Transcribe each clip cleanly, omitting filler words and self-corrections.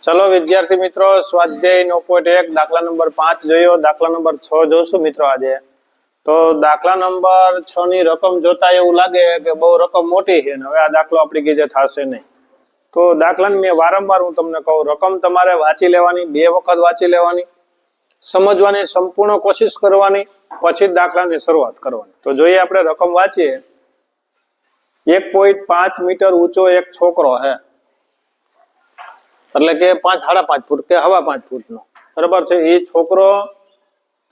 ચલો વિદ્યાર્થી મિત્રો, સ્વાધ્યાય 9.1 દાખલા નંબર 5 જોયો. દાખલા નંબર 6 જોશું મિત્રો આજે. તો દાખલા નંબર 6 ની રકમ જોતા એવું લાગે કે બહુ રકમ મોટી છે ને હવે આ દાખલો આપણી કીધે થશે નહીં. તો દાખલાને મેં વારંવાર હું તમને કહું, રકમ તમારે વાંચી લેવાની, 2 વખત વાંચી લેવાની, સમજવાની સંપૂર્ણ કોશિશ કરવાની, પછી દાખલાની શરૂઆત કરવાની. તો જોઈએ આપણે રકમ વાંચીએ. 1.5 મીટર ઊંચો એક છોકરો હે, એટલે કે 5.5 ફૂટ કે 5.5 ફૂટનો, બરાબર છે. એ છોકરો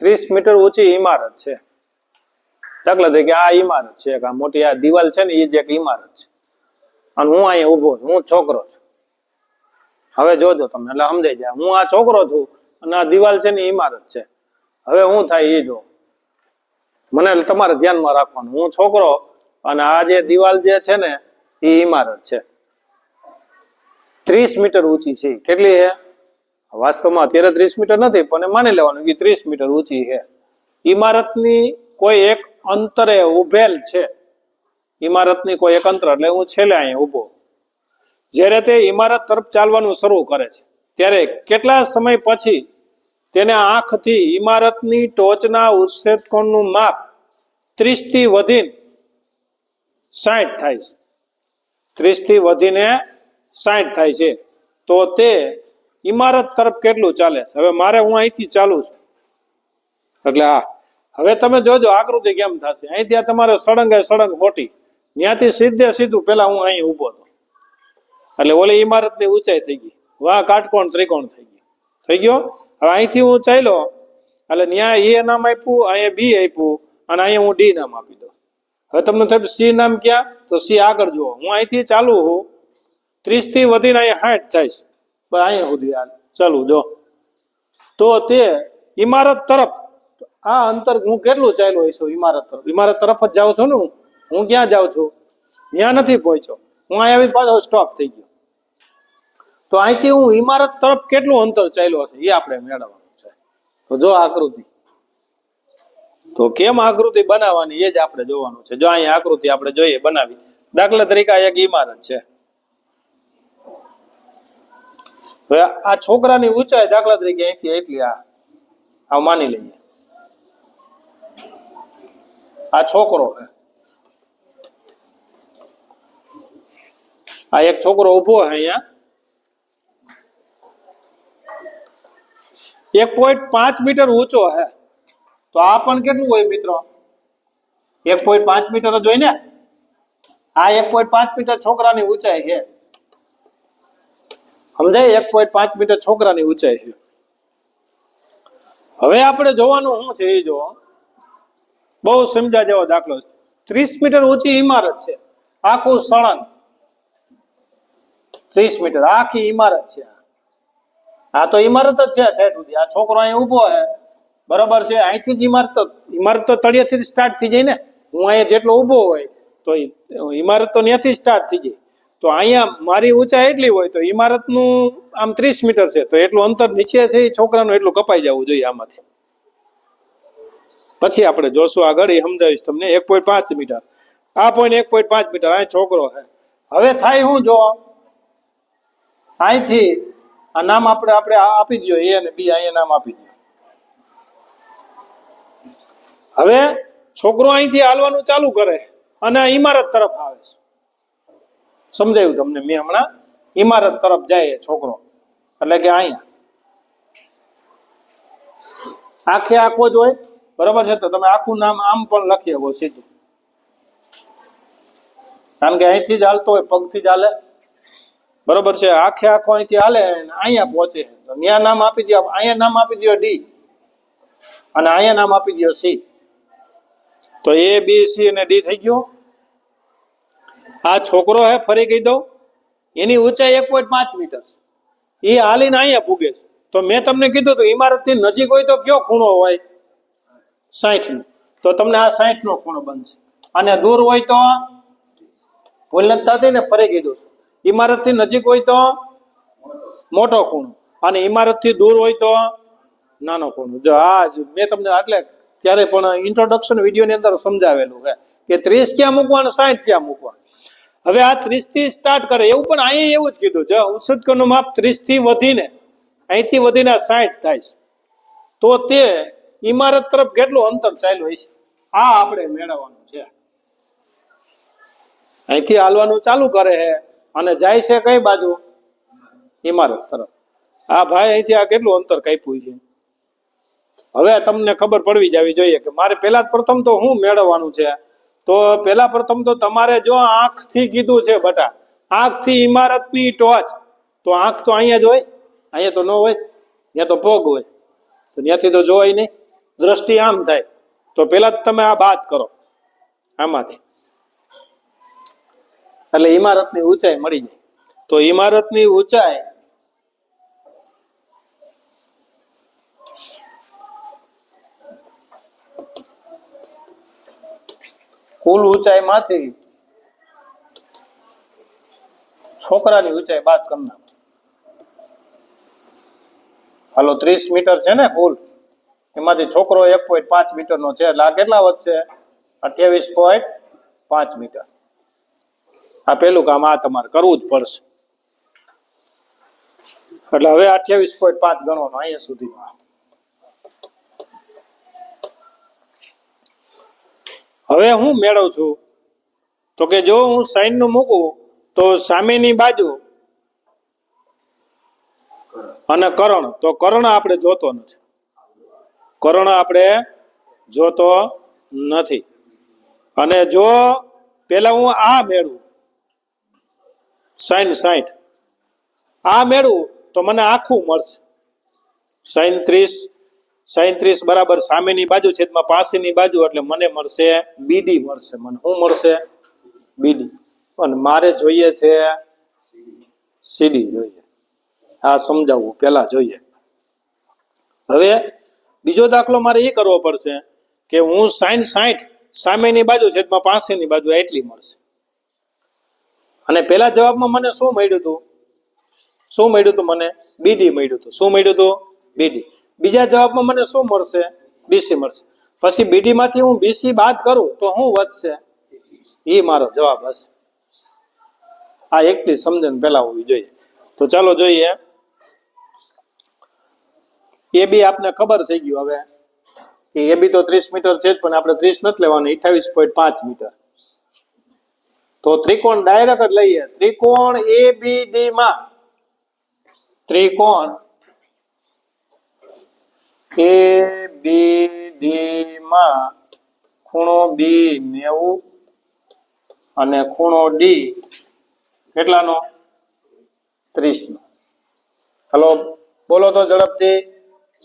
30 મીટર ઊંચી ઇમારત છે. દાખલા તરીકે આ ઇમારત છે, આ મોટી આ દિવાલ છે ને, એ જ એક ઇમારત છે, અને હું અહીંયા ઉભો છું, હું છોકરો છું. હવે જોજો તમે, એટલે સમજાઈ જાય. હું આ છોકરો છું અને આ દિવાલ છે ને ઇમારત છે. હવે હું થાય એ જો, મને તમારે ધ્યાનમાં રાખવાનું. હું છોકરો અને આ જે દિવાલ જે છે ને એ ઇમારત છે, 30 મીટર ઊંચી છે. કેટલી છે? વાસ્તવમાં અત્યારે 30 મીટર નથી, પણ માની લેવાનું કે 30 મીટર ઊંચી છે. ઇમારતની કોઈ એક અંતરે ઉભેલ છે, ઇમારતની કોઈ એક અંતર, એટલે હું છેલ્લે અહીંયા ઉભો. જ્યારે તે ઇમારત તરફ ચાલવાનું શરૂ કરે છે ત્યારે કેટલા સમય પછી તેને આંખથી ઇમારતની ટોચના ઉત્સેચકોણનું માપ 30 થી વધીને 60 થાય છે. 30 થી વધીને 60 થાય છે. તો તે ઇમારત તરફ કેટલું ચાલે છે? હવે મારે, હું અહીંથી ચાલુ છું, એટલે હા, હવે તમે જોજો આકૃતિ કેમ થશે. અહીંથી આ તમારે સળંગે સળંગ મોટી, ત્યાંથી સીધે સીધું પેલા હું અહીં ઉભો હતો, એટલે ઓલી ઇમારતની ઊંચાઈ થઈ ગઈ, વાહ કાટકોણ ત્રિકોણ થઈ ગયો. હવે અહીંથી હું ચાલ્યો, એટલે ત્યાં એ નામ આપ્યું, અહીંયા બી આપ્યું, અને અહીંયા હું ડી નામ આપી દઉં. હવે તમને થાય સી નામ ક્યાં? તો સી આગળ જુઓ. હું અહીંથી ચાલુ હું 30 થી વધીને અહીંયા 60 થાય છે, પણ અહીંયા સુધી ચાલુ જો. તો તે ઇમારત તરફ આ અંતર હું કેટલું ચાલ્યો હશું? ઇમારત તરફ, ઇમારત તરફ જ જાઉં છું ને હું ક્યાં જાઉં છું? ત્યાં નથી પહોંચ્યો, હું અહીંયા આવી પાછો સ્ટોપ થઈ ગયો. તો અહીંથી હું ઇમારત તરફ કેટલું અંતર ચાલ્યો હશે એ આપણે મેળવવાનું છે. તો જો આકૃતિ, તો કેમ આકૃતિ બનાવવાની એ જ આપણે જોવાનું છે. જો અહીંયા આકૃતિ આપણે જોઈએ બનાવી. દાખલા તરીકે એક ઇમારત છે. હવે આ છોકરાની ઊંચાઈ દાખલા તરીકે અહીંથી એટલી આ માની લઈએ. આ છોકરો છે, આ એક છોકરો ઉભો છે અહીંયા, 1.5 મીટર ઊંચો છે. તો આ પણ કેટલું હોય મિત્રો? 1.5 મીટર જ હોય ને. આ 1.5 મીટર છોકરાની ઊંચાઈ છે, સમજાય? 1.5 મીટર છોકરાની ઊંચાઈ છે. હવે આપણે જોવાનું શું છે એ જો, બહુ સમજા જેવો દાખલો. 30 મીટર ઊંચી ઇમારત છે, આખું સળંગ 30 મીટર આખી ઇમારત છે. આ તો ઇમારત જ છે ઠેઠ સુધી. આ છોકરો અહીં ઉભો છે, બરોબર છે. અહીંથી જ ઇમારત તો તળિયેથી સ્ટાર્ટ થઈ જાય ને. હું અહીંયા જેટલો ઉભો હોય તો ઇમારત તો ત્યાંથી સ્ટાર્ટ થઈ જાય. તો અહીંયા મારી ઊંચાઈ એટલી હોય તો ઇમારતનું આમ 30 મીટર છે, તો એટલું અંતર નીચે છે એ છોકરાનું એટલું કપાઈ જવું જોઈએ આમાંથી. પછી આપણે જોશું આગળ, એ સમજાવીશ તમને. 1.5 મીટર, આ પોઈન્ટ 1.5 મીટર, અહીં છોકરો છે. હવે થાય હું જો, અહીંથી આ નામ આપણે આપી દો, એ અને બી અહીંયા નામ આપી દો. હવે છોકરો અહીંથી હાલવાનું ચાલુ કરે અને ઇમારત તરફ આવે છે. સમજાયું તમને મેં હમણાં? ઇમારત તરફ જાય છોકરો, એટલે કે અહીંયા આખે આખો જ હોય, બરાબર છે. તો તમે આખું નામ આમ પણ લખી શકો સીધું, કારણ કે અહીંથી જ હાલતો હોય, પગથી જ હાલે, બરોબર છે. આખે આખો અહીંથી હાલે, અહીંયા પહોંચે. ત્યાં નામ આપી દો, અહીંયા નામ આપી દો ડી, અને અહીંયા નામ આપી દો સી. તો એ બી સી અને ડી થઈ ગયો. આ છોકરો હે, ફરી કહી દઉં, એની ઊંચાઈ 1.5 મીટર, એ હાલીને અહીંયા પૂગે છે. તો મેં તમને કીધું તો ઇમારતથી નજીક હોય તો કયો ખૂણો હોય? 60 નો. તો તમને આ 60 નો ખૂણો બનશે. અને દૂર હોય તો ભૂલ નથી થતી ને, ફરી કીધું છું. ઇમારતથી નજીક હોય તો મોટો ખૂણો, અને ઇમારતથી દૂર હોય તો નાનો ખૂણો. જો આ મેં તમને એટલે ત્યારે પણ ઇન્ટ્રોડક્શન વિડીયોની અંદર સમજાવેલું છે કે 30 ક્યાં મૂકવાનું, 60 ક્યાં મૂકવાનું. હવે આ 30 થી સ્ટાર્ટ કરે એવું, પણ અહીંયા એવું જ કીધું જો ઉત્સર્જકનું માપ 30 થી વધીને અહીંથી વધીને 60 થાય છે, તો તે ઇમારત તરફ કેટલું અંતર ચાલ્યું હોય છે આ આપણે મેળવવાનું છે. અહીંથી હાલવાનું ચાલુ કરે છે અને જાય છે કઈ બાજુ? ઇમારત તરફ. આ ભાઈ અહીંથી આ કેટલું અંતર કાપ્યું છે? હવે તમને ખબર પડવી જવી જોઈએ કે મારે પેલા પ્રથમ તો શું મેળવવાનું છે. તો પેલા પ્રથમ તો તમારે જો આંખથી કીધું છે બટા, આંખથી ઇમારતની ટોચ, તો આંખ તો અહીંયા જ હોય, અહીંયા તો ન હોય, ત્યાં તો પગ હોય, તો ત્યાંથી તો જોવાય નહીં, દ્રષ્ટિ આમ થાય. તો પેલા તમે આ બાદ કરો આમાંથી, એટલે ઇમારતની ઊંચાઈ મળી જાય. તો ઇમારતની ઊંચાઈ કુલ ઊંચાઈમાંથી છોકરાની ઊંચાઈ બાદ કરી નાખો. હાલો 30 મીટર છે ને કુલ, એમાંથી છોકરો 1.5 મીટરનો છે, એટલે આ કેટલા વધશે? 28.5 મીટર. આ પેલું કામ આ તમારે કરવું જ પડશે. એટલે હવે 28.5 ગણવાનો અહીંયા સુધીમાં. હવે હું મેળવું છું તો કે જો હું સાઈન નું મૂકું તો સામેની બાજુ અને કર્ણ, તો કર્ણ આપણે જોતો નથી, કર્ણ આપણે જોતો નથી. અને જો પેલા હું આ મેળવું સાઈન 60, આ મેળવું તો મને આખું મળશે. સાઈન 30 બરાબર સામેની બાજુ છેદમાં પાસેની બાજુ, એટલે મને મળશે બીડી મળશે. મને શું મળશે? બીડી. અને મારે જોઈએ છે સીડી જોઈએ. આ સમજાવવું પેલા જોઈએ. હવે બીજો દાખલો મારે એ કરવો પડશે કે હું સાઈન 60 સામેની બાજુ છેદમાં પાસેની બાજુ એટલી મળશે. અને પેલા જવાબમાં મને શું મળ્યું હતું? શું મળ્યું હતું? મને બીડી મળ્યું હતું. શું મળ્યું હતું? બીડી. બીજા જવાબમાં મને શું મળશે? બીસી મળશે. પછી બીડી માંથી હું બીસી બાદ કરું તો શું વધશે? એ મારો જવાબ હશે. આ એકલી સમજણ પેલા હોવી જોઈએ. તો ચાલો જોઈએ. એ બી આપને ખબર થઈ ગયું હવે કે એ બી તો 30 મીટર છે જ, પણ આપણે 30 નથી લેવાનું, 28.5 મીટર. તો ત્રિકોણ ડાયરેક્ટ જ લઈએ. ત્રિકોણ ABD માં, ત્રિકોણ ABD માં ખૂણો B 90 અને ખૂણો D કેટલાનો? 30 નો. હલો બોલો તો ઝડપથી.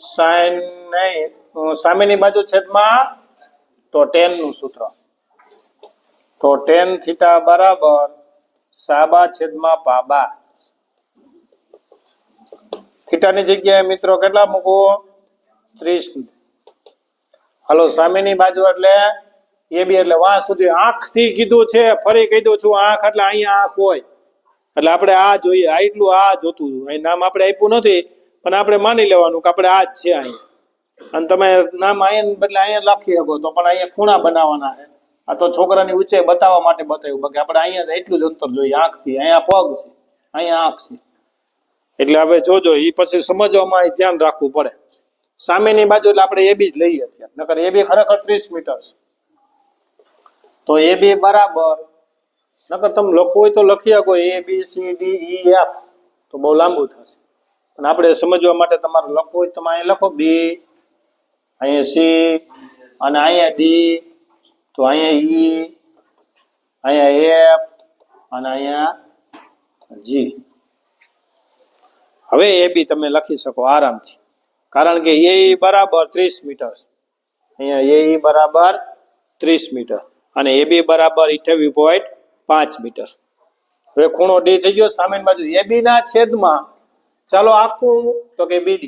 સાઈન નહીં, સામેની બાજુ છેદમાં તો tan નું સૂત્ર, તો tan થીટા બરાબર સાબા છેદમાં પાબા. થીટાની જગ્યાએ મિત્રો કેટલા મૂકવો? 30. હાલો સામેની બાજુ એટલે AB, એટલે વાં સુધી આંખથી કીધું છે, ફરી કહી દઉં છું, આંખ એટલે અહીંયા આંખ હોય, એટલે આપણે આ જોઈએ. આ એટલું આ જોતું, અહીં નામ આપણે આપ્યું નથી, પણ આપણે માની લેવાનું કે આપણે આ જ છે અહીંયા. અને તમે નામ અહીંયા બદલે અહીંયા લખી શકો, તો પણ અહીંયા ખૂણા બનાવવાના છે. આ તો છોકરાની ઊંચાઈ બતાવવા માટે બતાવ્યું, બાકી આપણે અહીંયા એટલું જ અંતર જોઈએ આંખથી. અહીંયા પગ છે, અહીંયા આંખ છે, એટલે હવે જોજો, એ પછી સમજવામાં ધ્યાન રાખવું પડે. સામેની બાજુ એટલે આપણે AB જ લઈએ અત્યારે, નકર AB ખરેખર 30 મીટર છે. તો AB બરાબર, નકર તમે લખવું હોય તો લખી શકો ABCDEF, તો બહુ લાંબુ થશે. અને આપણે સમજવા માટે તમારે લખવું હોય તો અહીંયા લખો B, અહીંયા C અને અહીંયા D, તો અહીંયા E, અહીંયા F અને અહીંયા G. હવે AB તમે લખી શકો આરામથી, કારણ કે AE બરાબર 30 મીટર, અહીંયા AE બરાબર 30 મીટર અને AB બરાબર 28.5 મીટર. હવે ખૂણો D થઈ ગયો સામેની બાજુ. AB ના છેદમાં ચાલો આખું તો કે BD,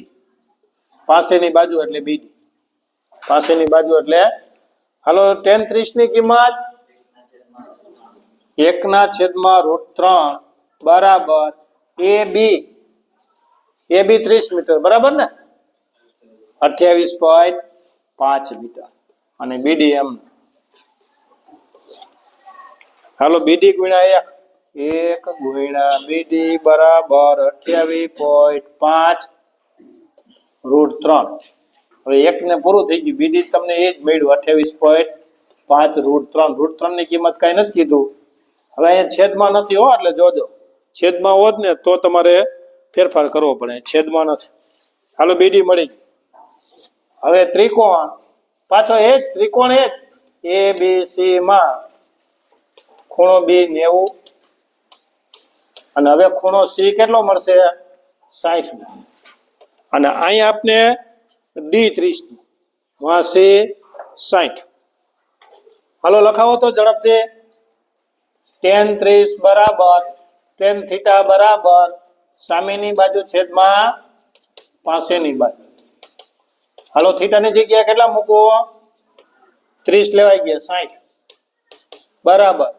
પાસેની બાજુ એટલે BD, પાસેની બાજુ એટલે હાલો tan 30 ની કિંમત 1/√3 બરાબર AB, AB 30 મીટર બરાબર ને, 28.5 મીટર અને BD એમ. હાલો BD ગુણ્યા 1, 1 ગુણ્યા બીડી બરાબર 28.5 √3. હવે 1 ને પૂરું થઈ ગયું, બીડી તમને એ જ મળ્યું 28.5 √3. √3 ની કિંમત કઈ નથી કીધું. હવે અહીંયા છેદમાં નથી હો, એટલે જોજો, છેદમાં હોત ને તો તમારે ફેરફાર કરવો પડે, છેદમાં નથી. હાલો બીડી મળી ગઈ. હવે ત્રિકોણ પાછો એ જ ત્રિકોણ, એ જ ABC માં ખૂણો B 90 અને હવે ખૂણો C કેટલો મળશે? 60. અને અહીંયા આપને D 30, વહાં C 60. હાલો લખાવો તો ઝડપથી. tan 30 બરાબર tan થીટા બરાબર સામેની બાજુ છેદમાં પાસેની બાજુ. હાલો થીટાની જગ્યાએ કેટલા મૂકવો? 30 લેવાઈ ગયા, 60 બરાબર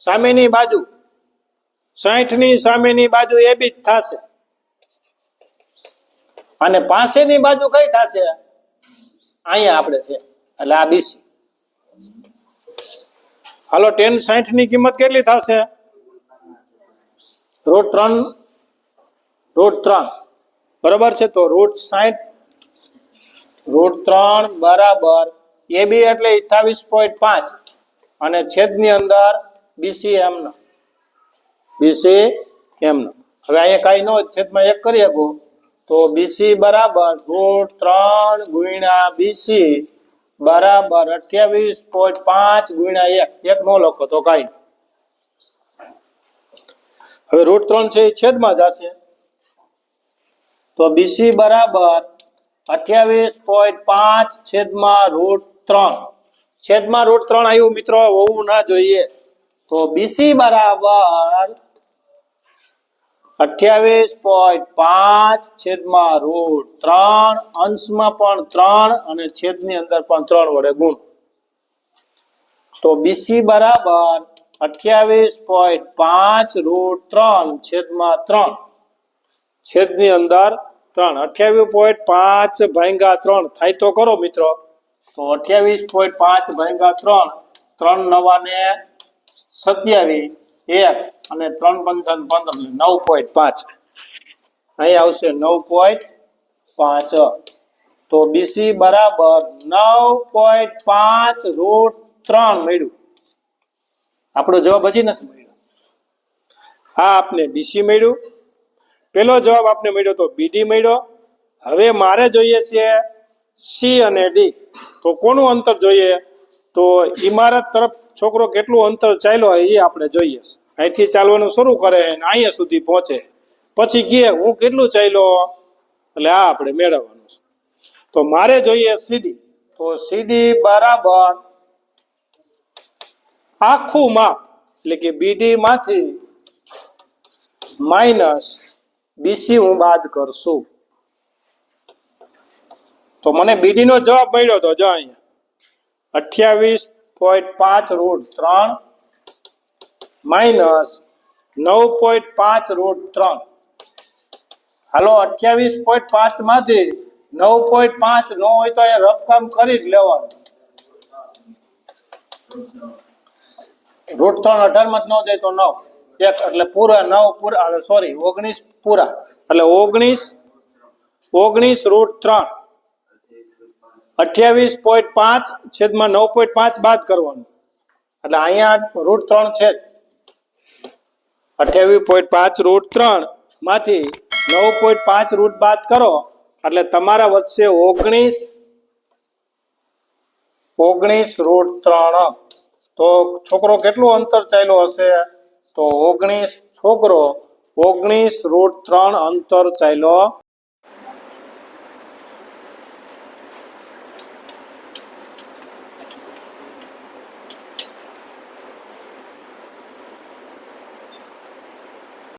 સામેની બાજુ 60 ની સામેની બાજુ એ બી જ થશે, અને પાસેની બાજુ કઈ થશે? અહીંયા આપણે છે એટલે આ BC. હાલો tan 60 ની કિંમત કેટલી થશે? √3 બરાબર છે. તો √60 √3 બરાબર AB એટલે 28.5 અને છેદની અંદર BC એમનો હવે અહીંયા કઈ ન હોય, છેદમાં 1 કરી શકો તો BC બરાબર √3 ગુણ્યા BC બરાબર 28.5 ગુણ્યા 1 નો લખો તો કઈ. હવે √3 છે એ છેદમાં જશે તો BC બરાબર 28.5 છેદમાં √3. છેદમાં √3 આવ્યું મિત્રો, હોવું ના જોઈએ. તો BC બરાબર 28.5 છેદમાં √3, અંશમાં પણ 3 અને છેદની અંદર પણ 3 વડે ગુણ. તો BC બરાબર 28.5 √3 છેદમાં 3, છેદની અંદર 3. 28.5 ભાગ્યા 3 થાય તો કરો મિત્રો. તો 28.5 ભાગ્યા 3, 3 નવા ને 27, 1 અને 3 પંચા 15, 9.5. અહીં આવશે 9.5. તો BC બરાબર 9.5 √3 મળ્યું. આપણો જવાબ હજી નથી મળ્યો. હા, આપને BC મળ્યું. પેલો જવાબ આપને મળ્યો તો BD મળ્યો. હવે મારે જોઈએ છે C અને D. તો કોનું અંતર જોઈએ? તો ઇમારત તરફ છોકરો કેટલું અંતર ચાલ્યો એ આપણે જોઈએ. અહીંથી ચાલવાનું શરૂ કરે અને અહીંયા સુધી પહોંચે, પછી કહે હું કેટલું ચાલ્યો, એટલે આ આપણે મેળવવાનું છે. તો મારે જોઈએ CD. તો CD બરાબર આખું માપ એટલે કે BD માંથી માઇનસ BC હું બાદ કરશું. તો મને BD નો જવાબ મળ્યો તો જો અહીંયા 28.5 √3 માઇનસ 9.5 √3. હાલો 28.5 માંથી 9.5 નો હોય તો અહીંયા રફકામ કરી જ લેવાનું. √3 18 માં ન જાય તો 9, 1 એટલે પૂરા 9 પૂરા, સોરી 19 પૂરા, એટલે 19 √3 28.5 છેદમાં 9.5 બાદ કરવાનું, એટલે અહીંયા √3 છે. 28.5 √3 માંથી 9.5 રૂટ બાદ કરો એટલે તમારા વધશે 19 √3. તો છોકરો કેટલું અંતર ચાલ્યો હશે? તો 19 √3 અંતર ચાલ્યો